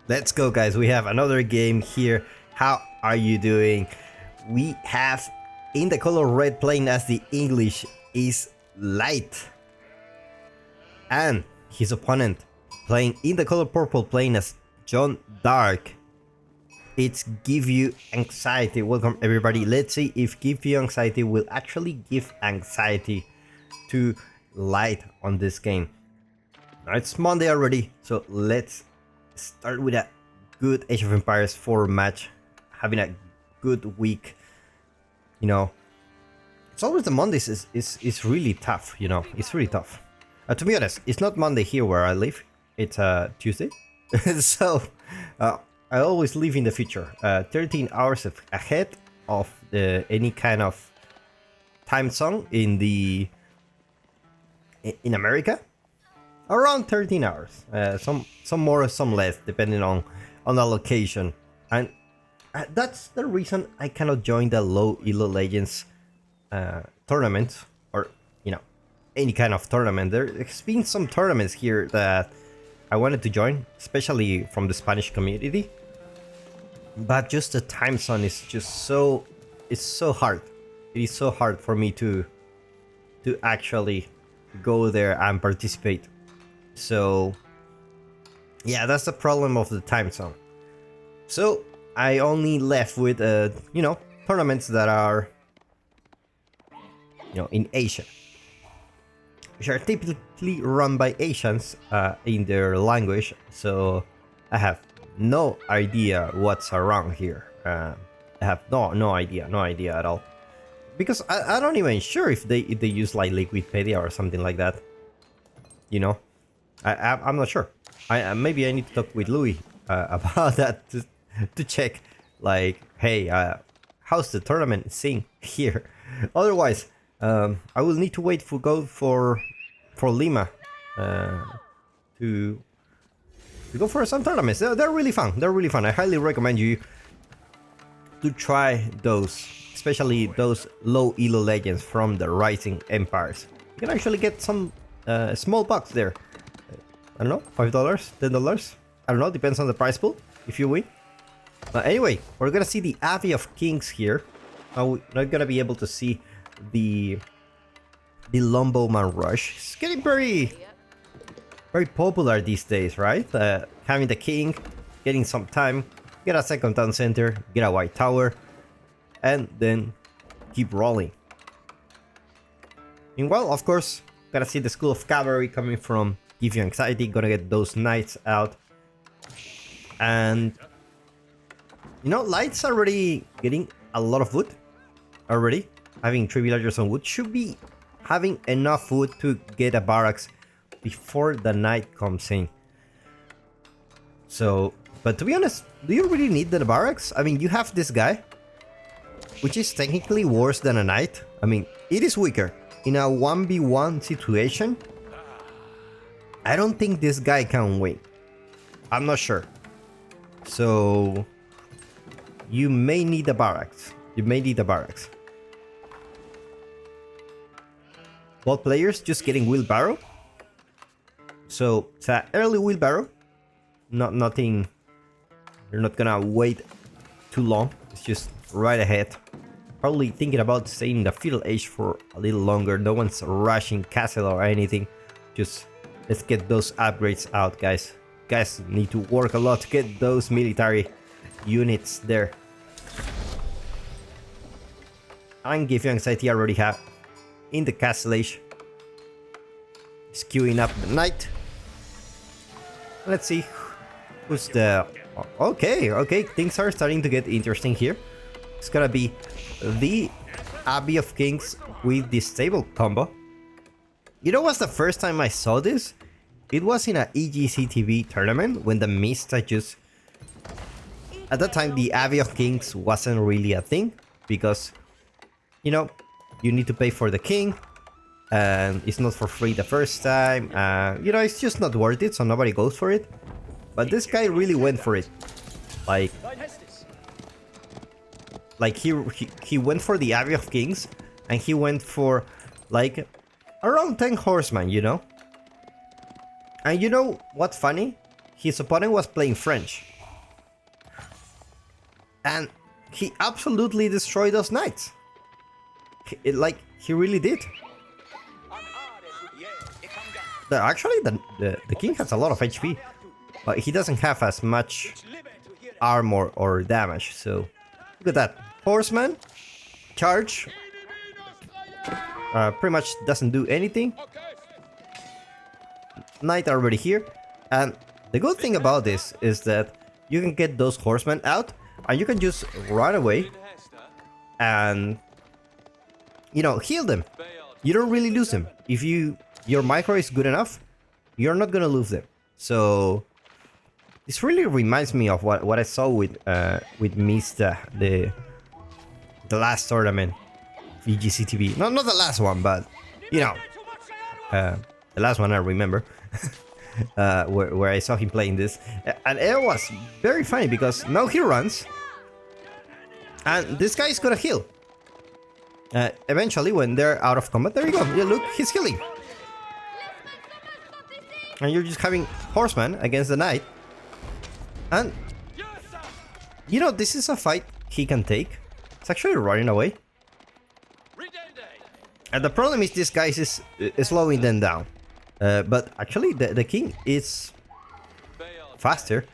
Let's go, guys. We have another game here. How are you doing? We have in the color red playing as the English is Light, and his opponent playing in the color purple playing as John Dark. It's Give You Anxiety. Welcome everybody. Let's see if Give You Anxiety will actually give anxiety to Light on this game. Now it's Monday already, so let's start with a good Age of Empires 4 match, having a good week. You know, it's always the Mondays is really tough. You know, it's really tough. To be honest, it's not Monday here where I live. It's Tuesday, so I always live in the future, 13 hours ahead of any kind of time zone in America. Around 13 hours, some more, some less, depending on the location, and that's the reason I cannot join the low elo legends tournament, or any kind of tournament. There's been some tournaments here that I wanted to join, especially from the Spanish community, but just the time zone is just so hard. It is so hard for me to actually go there and participate. So yeah, that's the problem of the time zone. So I only left with tournaments that are in Asia, which are typically run by Asians in their language. So I have no idea what's around here. I have no idea at all, because I'm not even sure if they use like Liquipedia or something like that. I'm not sure. Maybe I need to talk with Louis about that to check, like, hey, how's the tournament scene here? Otherwise, I will need to wait for Lima to go for some tournaments. They're really fun. They're really fun. I highly recommend you to try those, especially those low elo legends from the Rising Empires. You can actually get some small bucks there. I don't know, $5, $10. I don't know, depends on the prize pool if you win. Anyway, we're gonna see the Abbey of Kings here. We're not gonna be able to see the Longbowman Rush. It's getting very popular these days, right? Having the king, getting some time, get a second town center, get a white tower, and then keep rolling. Meanwhile, of course, gotta see the School of Cavalry coming from Give You Anxiety. Gonna get those knights out, and Light's already getting a lot of wood already. Having 3 villagers on wood, should be having enough wood to get a barracks before the night comes in. So, but to be honest, do you really need the barracks? I mean, you have this guy, which is technically worse than a knight. I mean, it is weaker in a 1v1 situation. I don't think this guy can win. I'm not sure. So you may need the barracks. Both players just getting wheelbarrow. So it's an early wheelbarrow. Nothing. You're not gonna wait too long. It's just right ahead. Probably thinking about staying in the feudal age for a little longer. No one's rushing castle or anything. Just let's get those upgrades out, guys. Guys need to work a lot to get those military units there. And Give You Anxiety already have in the castle age. He's queuing up the knight. Let's see who's the... Okay, things are starting to get interesting here. It's gonna be the Abbey of Kings with the stable combo. You know what's the first time I saw this? It was in a EGC TV tournament when the Mist just... At that time, the Abbey of Kings wasn't really a thing, because, you need to pay for the king, and it's not for free the first time. It's just not worth it, so nobody goes for it. But this guy really went for it. Like he went for the Abbey of Kings, and he went for like around 10 horsemen, And you know what's funny? His opponent was playing French. And he absolutely destroyed those knights. He really did. Actually, the king has a lot of HP, but he doesn't have as much armor or damage. So look at that. Horseman, charge. Pretty much doesn't do anything. Knight already here. And the good thing about this is that you can get those horsemen out and you can just run away and, you know, heal them. You don't really lose them. If your micro is good enough, you're not gonna lose them. So this really reminds me of what I saw with Mista, the last tournament, VGCTV. Not the last one, but you know, the last one I remember, where I saw him playing this, and it was very funny because now he runs, and this guy is gonna heal. Eventually, when they're out of combat, there you go. Yeah, look, he's healing. And you're just having horseman against the knight. And, you know, this is a fight he can take. It's actually running away. And the problem is this guy is slowing them down. But actually, the king is faster.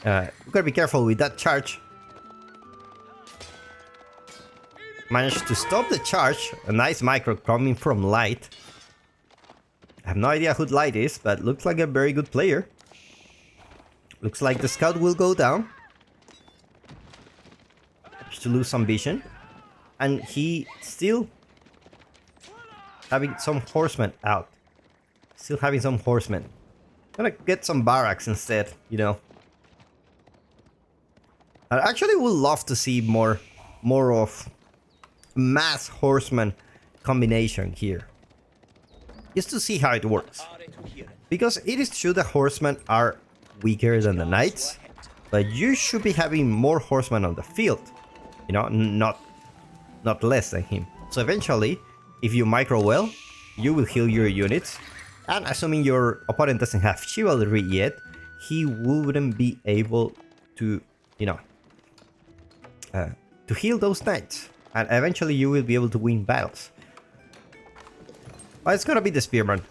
You gotta be careful with that charge. Managed to stop the charge. A nice micro coming from Light. I have no idea who Light is, but looks like a very good player. Looks like the scout will go down. Just to lose some vision. And he still having some horsemen out. Still having some horsemen. Gonna get some barracks instead, you know. I actually would love to see more of mass horseman combination here. Just to see how it works. Because it is true the horsemen are weaker than the knights, but you should be having more horsemen on the field. You know, not less than him. So eventually, if you micro well, you will heal your units. And assuming your opponent doesn't have chivalry yet, he wouldn't be able to, you know, to heal those knights. And eventually you will be able to win battles. But it's gonna be the spearman.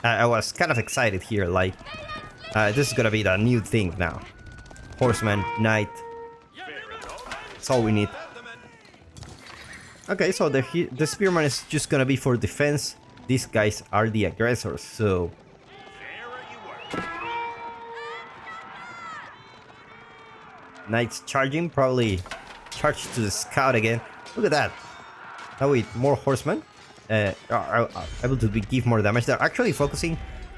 I was kind of excited here, like, this is gonna be the new thing now. Horseman, knight. That's all we need. Okay, so the spearman is just gonna be for defense. These guys are the aggressors, so... Knight's charging, probably charge to the scout again. Look at that. Now with more horsemen, are able to give more damage. They're actually focusing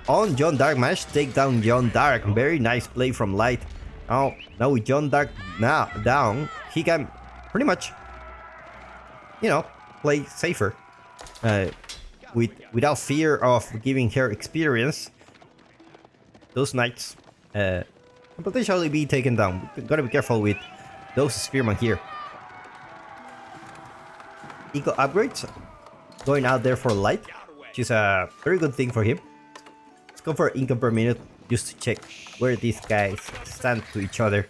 on Jeanne d'Arc. Managed to take down Jeanne d'Arc. Very nice play from Light. Now with Jeanne d'Arc down, he can pretty much, you know, play safer. Without fear of giving her experience. Those knights can potentially be taken down. Gotta be careful with those spearmen here. Eco upgrades going out there for Light, which is a very good thing for him. Let's go for income per minute just to check where these guys stand to each other.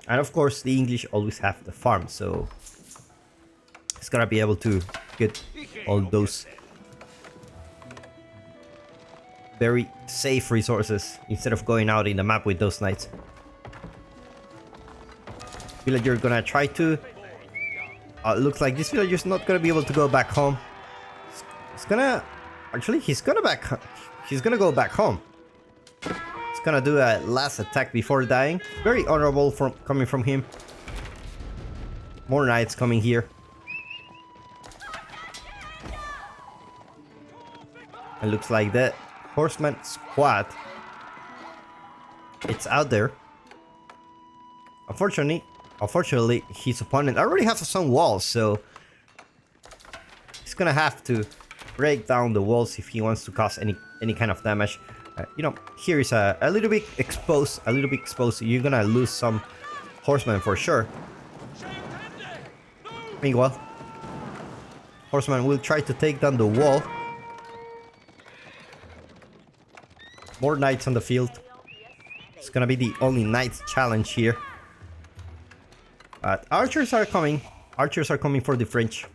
And of course, the English always have the farm, so he's gonna be able to get all those very safe resources instead of going out in the map with those knights. Villager gonna try to. Looks like this villager is not gonna be able to go back home. He's gonna. Actually, he's gonna go back home. He's gonna do a last attack before dying. Very honorable coming from him. More knights coming here. It looks like the horseman squad. It's out there. Unfortunately, his opponent already has some walls, so he's gonna have to break down the walls if he wants to cause any kind of damage. You know, here is a little bit exposed. You're gonna lose some horsemen for sure. Meanwhile, horseman will try to take down the wall. More knights on the field. It's gonna be the only knights challenge here. Archers are coming. Archers are coming for the French.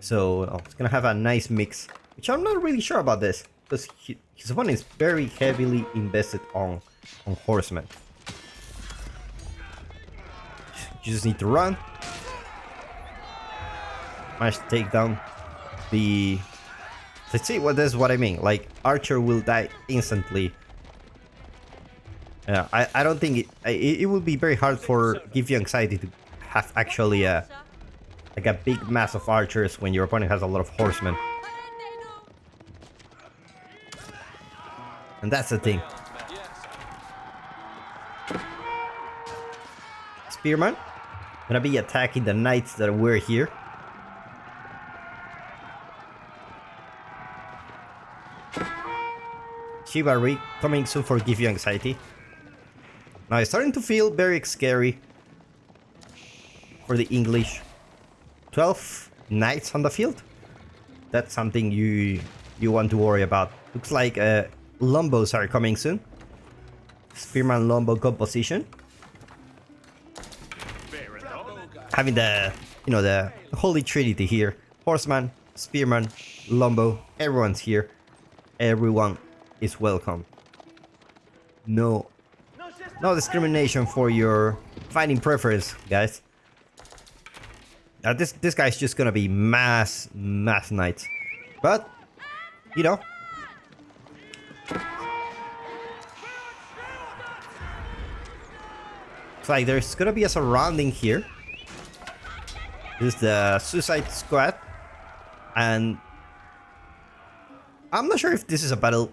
So it's gonna have a nice mix. Which I'm not really sure about this. Because his opponent is very heavily invested on horsemen. You just need to run. Manage to take down the... Let's see what that's what I mean. Like, Archer will die instantly. I don't think it will be very hard for give you anxiety to have actually like a big mass of archers when your opponent has a lot of horsemen. And that's the thing. Spearman gonna be attacking the knights that were here. Chivalry coming soon for give you anxiety. Now it's starting to feel very scary for the English. 12 knights on the field. That's something you want to worry about. Looks like Lombos are coming soon. Spearman Lombo composition. Having the the holy trinity here. Horseman, Spearman, Lombo, everyone's here. Everyone is welcome. No discrimination for your fighting preference, guys. This guy's just gonna be mass knights, but it's like there's gonna be a surrounding here. This is the Suicide Squad, and I'm not sure if this is a battle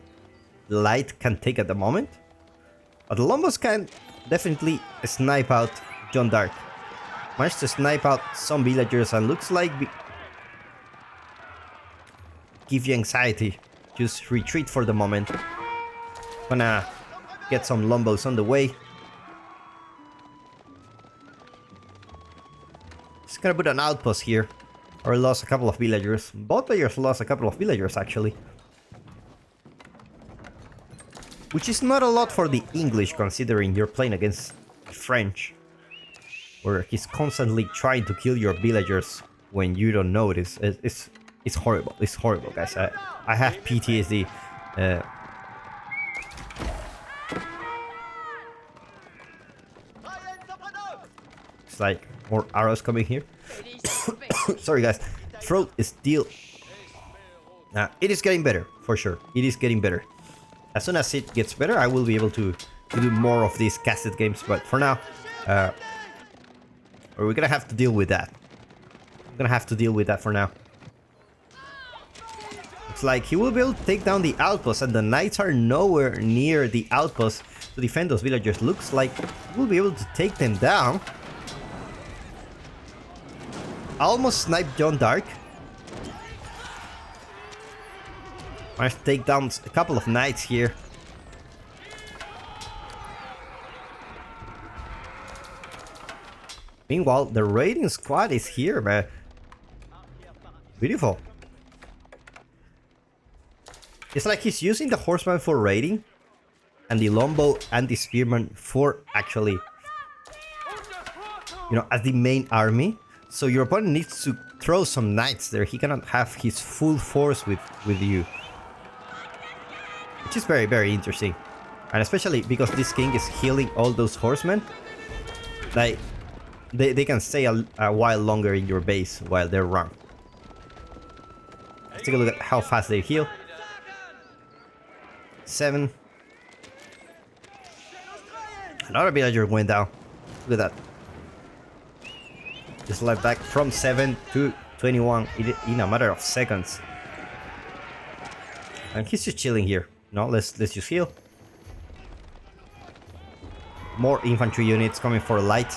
Light can take at the moment, but the Lombos can definitely snipe out Jeanne d'Arc. Managed to snipe out some villagers and looks like give you anxiety. Just retreat for the moment. Gonna get some Lombos on the way. Just gonna put an outpost here. Or lost a couple of villagers. Both players lost a couple of villagers actually. Which is not a lot for the English considering you're playing against French. Where he's constantly trying to kill your villagers when you don't notice. It's horrible. It's horrible, guys. I have PTSD. It's like more arrows coming here. Sorry, guys. Throat is still... it is getting better, for sure. It is getting better. As soon as it gets better, I will be able to do more of these casted games. But for now... we're gonna have to deal with that. I'm gonna have to deal with that for now. Looks like he will be able to take down the outpost, and the knights are nowhere near the outpost to defend those villagers. Looks like he will be able to take them down. Almost sniped Jeanne d'Arc. Managed to take down a couple of knights here. Meanwhile, the raiding squad is here, man. Beautiful. It's like he's using the horseman for raiding, and the Lombo and the Spearman for actually, as the main army. So your opponent needs to throw some knights there. He cannot have his full force with you. Which is very, very interesting. And especially because this king is healing all those horsemen. Like... They can stay a while longer in your base while they're run. Let's take a look at how fast they heal. 7. Another villager went down. Look at that. Just left back from 7 to 21 in a matter of seconds. And he's just chilling here. No, let's just heal. More infantry units coming for light.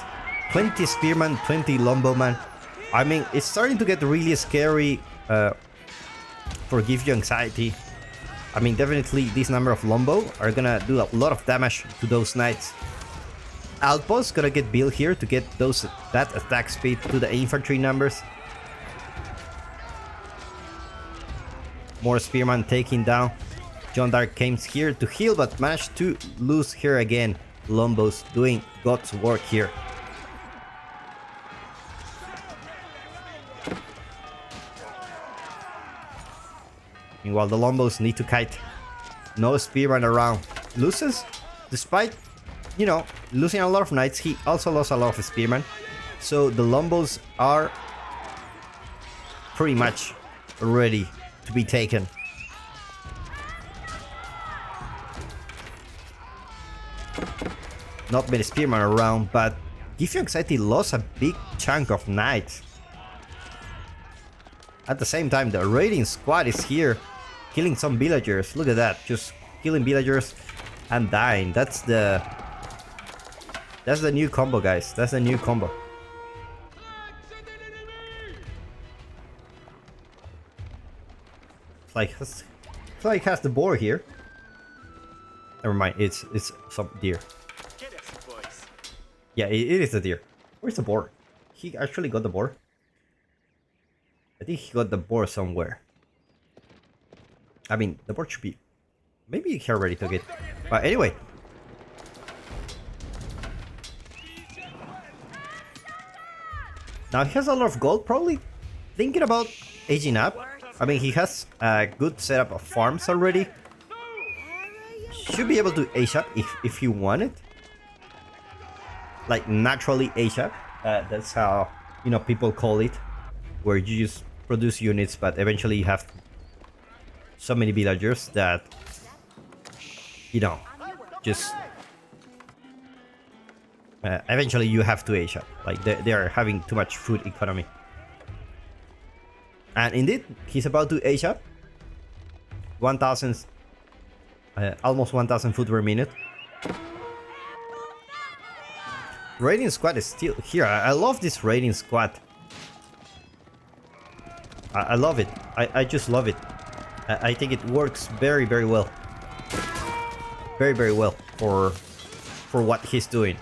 20 Spearman, 20 Lomboman. I mean, it's starting to get really scary for give you anxiety. I mean, definitely this number of Lombo are gonna do a lot of damage to those knights. Outposts gonna get built here to get that attack speed to the infantry numbers. More Spearman taking down. Jeanne d'Arc came here to heal, but managed to lose here again. Lombos doing God's work here. Meanwhile, the Lombos need to kite. No spearman around. Loses, despite, you know, losing a lot of knights, he also lost a lot of spearmen. So the Lombos are pretty much ready to be taken. Not many spearmen around, but Give You Anxiety lost a big chunk of knights. At the same time, the raiding squad is here, killing some villagers. Look at that, just killing villagers and dying. That's the new combo, guys. That's the new combo. It's like it has the boar here. Never mind, it's some deer. Yeah, it is a deer. Where's the boar? He actually got the boar. I think he got the boar somewhere. I mean, the boar should be... Maybe he already took it. But anyway. Now he has a lot of gold, probably thinking about aging up. I mean, he has a good setup of farms already. Should be able to age up if he wanted. Like, naturally age up. That's how, you know, people call it. Where you just produce units, but eventually you have so many villagers that, you know, just... eventually you have to age up. Like, they are having too much food economy. And indeed, he's about to age up. 1,000... almost 1,000 food per minute. Raiding squad is still here. I love this raiding squad. I love it. I just love it. I think it works very, very well. Very, very well for what he's doing.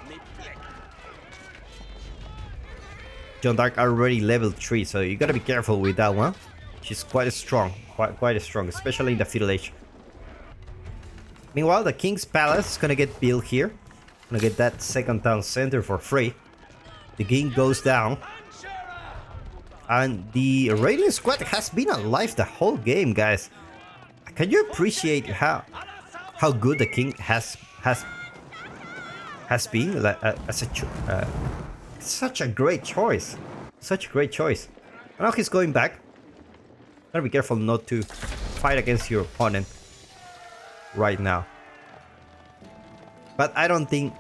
Jeanne d'Arc already level 3, so you gotta be careful with that one. She's quite strong, quite strong, especially in the Feudal Age. Meanwhile, the King's Palace is gonna get built here. Gonna get that second town center for free. The king goes down. And the raiding squad has been alive the whole game, guys. Can you appreciate how good the king has been? Like, such a great choice. Such a great choice. And now he's going back. Gotta be careful not to fight against your opponent right now. But I don't think,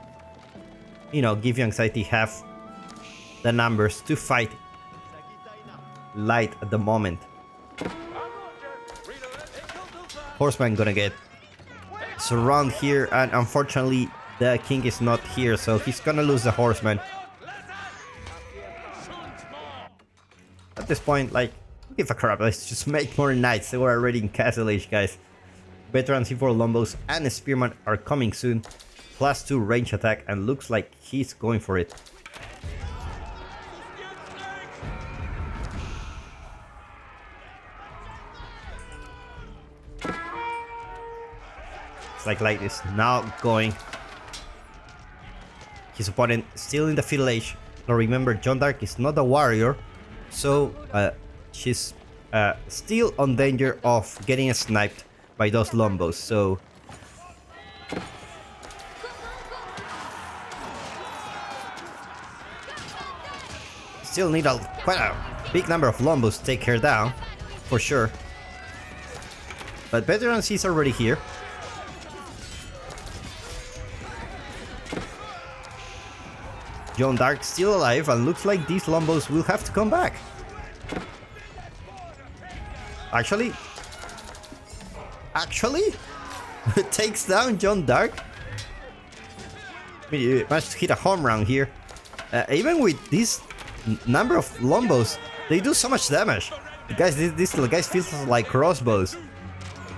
you know, Give You Anxiety have the numbers to fight light at the moment. Horseman gonna get surrounded here, and unfortunately the king is not here, so he's gonna lose the horseman. At this point, like, give a crap, let's just make more knights. They were already in Castle Age, guys. Veteran C4 Lombos and Spearman are coming soon. +2 range attack, and looks like he's going for it. It's like light is now going. His opponent still in the Feudal Age. Now remember, Jeanne d'Arc is not a warrior, so she's still on danger of getting sniped by those Lombos. So still need quite a big number of Lombos to take her down, for sure. But Veteran C is already here. Jeanne d'Arc still alive, and looks like these Lombos will have to come back. Actually, it takes down Jeanne d'Arc. We managed to hit a home run here. Even with this number of Lombos, they do so much damage. Guys, these little guys feel like crossbows.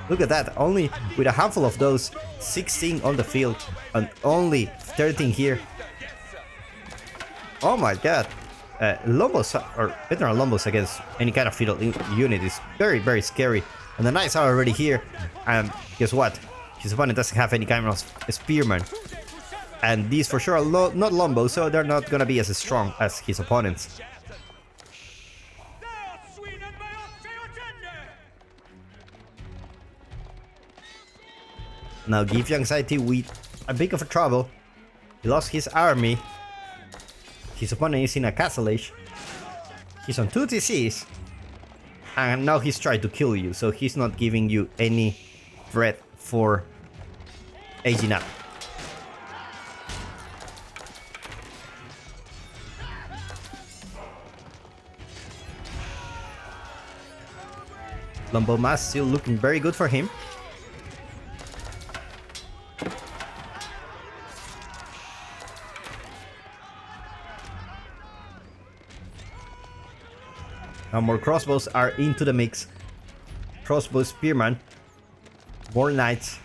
Look at that, only with a handful of those, 16 on the field, and only 13 here. Oh my god. Lombos, or veteran Lombos against any kind of feudal unit is very, very scary. And the knights are already here. And guess what? His opponent doesn't have any kind of spearman. And these for sure are not Lombos, so they're not gonna be as strong as his opponents. Now give you anxiety with a bit of a trouble. He lost his army. His opponent is in a castle age. He's on 2 TCs. And now he's trying to kill you, so he's not giving you any threat for aging up. Lombo Mass still looking very good for him. Now more crossbows are into the mix. Crossbow spearman. More knights.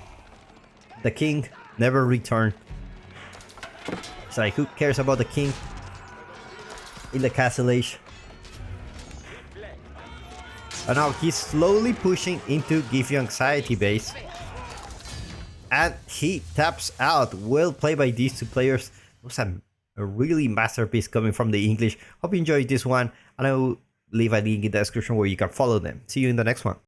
The king never returned. It's like, who cares about the king in the castle age? And now he's slowly pushing into give you anxiety base. And he taps out. Well played by these two players. It was a really masterpiece coming from the English. Hope you enjoyed this one. And I will leave a link in the description where you can follow them. See you in the next one.